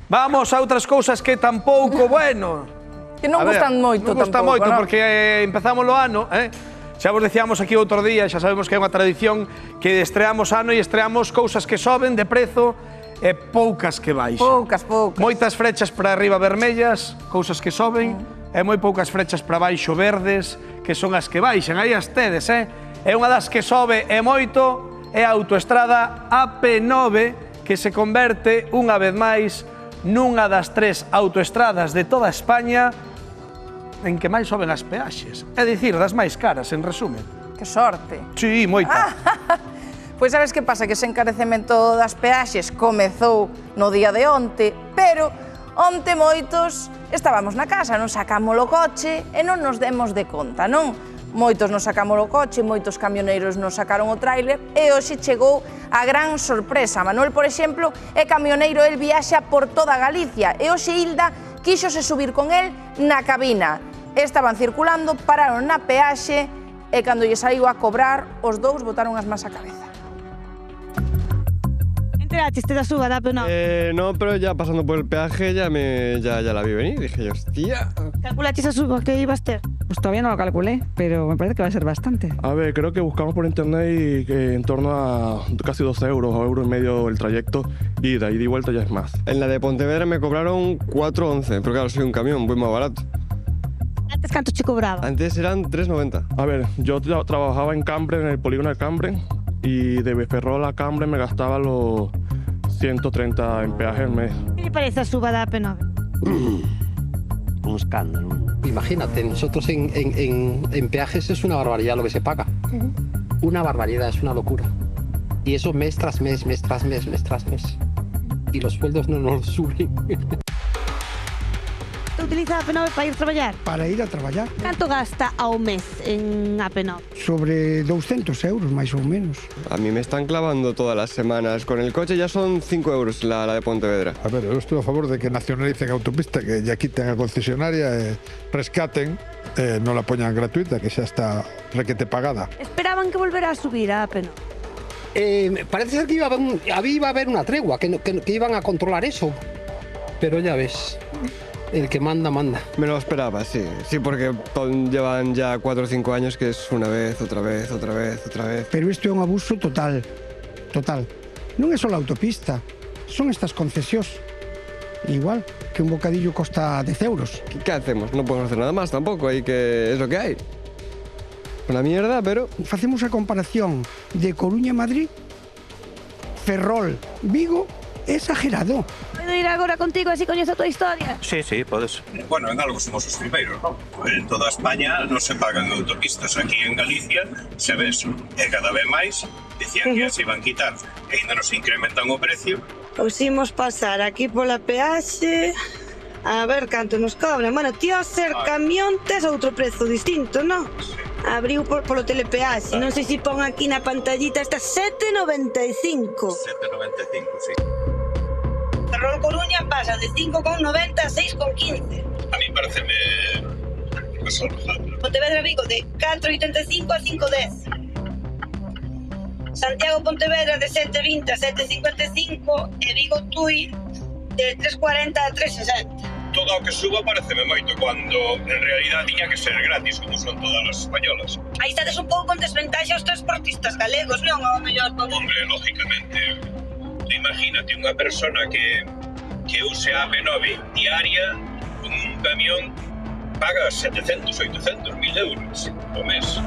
Vamos a outras cousas que tampouco, bueno. Que non gustan moito tampouco. Non gusta moito, non? porque empezamos o ano, xa vos decíamos aquí outro día, xa sabemos que é unha tradición que estreamos ano e estreamos cousas que soben de prezo e poucas que baixan. Poucas. Moitas frechas para arriba vermellas, cousas que soben, e moi poucas frechas para baixo verdes, que son as que baixan. Aí as tedes, E unha das que sobe e moito é a autoestrada AP9, que se converte unha vez máis nunha das 3 autoestradas de toda España en que máis soben as peaxes. É dicir, das máis caras, en resumen. Que sorte. Sí, moita. Pois sabes que pasa? Que ese encarecemento das peaxes comezou no día de onte, pero onte moitos estábamos na casa, non sacamos o coche e non nos demos de conta, non? Moitos nos sacamos o coche, moitos camioneiros nos sacaron o tráiler e hoxe chegou a gran sorpresa. Manuel, por exemplo, é camioneiro, el viaxa por toda Galicia e hoxe Hilda quíxose subir con el na cabina. Estaban circulando, pararon na peaxe e cando lle saiu a cobrar, os dous botaron as más a cabeza. ¿Enteraste da suba da AP9? No, pero ya pasando por el peaje ya la vi venir. Dije yo, hostia. ¿Calculaste esa suba que ibas a ter? Pues todavía no lo calculé, pero me parece que va a ser bastante. A ver, creo que buscamos por internet y que en torno a casi 2 euros o euro y medio el trayecto y de ahí de vuelta ya es más. En la de Pontevedra me cobraron 4,11, pero claro, soy un camión, voy más barato. Antes canto che cobraba? Antes eran 3,90. A ver, yo trabajaba en Cambre, en el polígono de Cambre, y de Ferrol a Cambre me gastaba los 130 en peaje al mes. Que lle parece a suba da AP9? Un escándalo. Imagínate, nosotros en peajes es una barbaridad lo que se paga. Una barbaridad, es una locura. Y eso mes tras mes, mes tras mes, mes tras mes. Y los sueldos no nos suben. Te utiliza a AP9 para ir a traballar? Para ir a traballar. Canto gasta ao mes en AP9? Sobre 200 euros, máis ou menos. A mí me están clavando todas las semanas. Con el coche ya son 5 euros la de Pontevedra. A ver, eu estou a favor de que nacionalicen a autopista, que ya quiten a concesionaria e rescaten, non la poñan gratuita, que xa está requete pagada. Esperaban que volverá a subir a AP9? Parece ser que iba a haber una tregua, que iban a controlar eso. Pero ya ves, el que manda, manda. Me lo esperaba, sí. Sí, porque llevan ya 4 o 5 años que es una vez, otra vez, otra vez, otra vez. Pero isto é un abuso total. Non é só a autopista, son estas concesións. Igual que un bocadillo costa 10 euros. ¿Qué hacemos? No podemos hacer nada más tampoco, es lo que hay. Una mierda, pero... Facemos a comparación de Coruña a Madrid, Ferrol, Vigo, é exagerado. Podo ir agora contigo así coñezo a tua historia? Sí, podes. Bueno, en algo somos os primeiros, non? En toda España non se pagan autopistas. Aquí en Galicia se ve eso. E cada vez máis dicían que se iban quitar e ainda nos incrementan o precio. Pois imos pasar aquí pola peaxe a ver canto nos cobran. Bueno, ti ao ser camión tes outro prezo distinto, non? Abriu polo telepeaxe. Non sei se pon aquí na pantallita, está 7,95. 7,95, sí. Ferrol Coruña pasa de 5,90 a 6,15. A mí pareceme razonable. Pontevedra Vigo de 4,85 a 5,10. Santiago Pontevedra de 7,20 a 7,55 e Vigo Tui de 3,40 a 3,60. Todo o que suba pareceme moito, cuando en realidad tiña que ser gratis, como son todas as españolas. Aí estades un pouco con desventaxa os transportistas galegos, non? Ao mellor. Hombre, lógicamente, imagínate unha persona que use a AP9 diaria con un camión paga 700, 800, 1000 euros ao mes.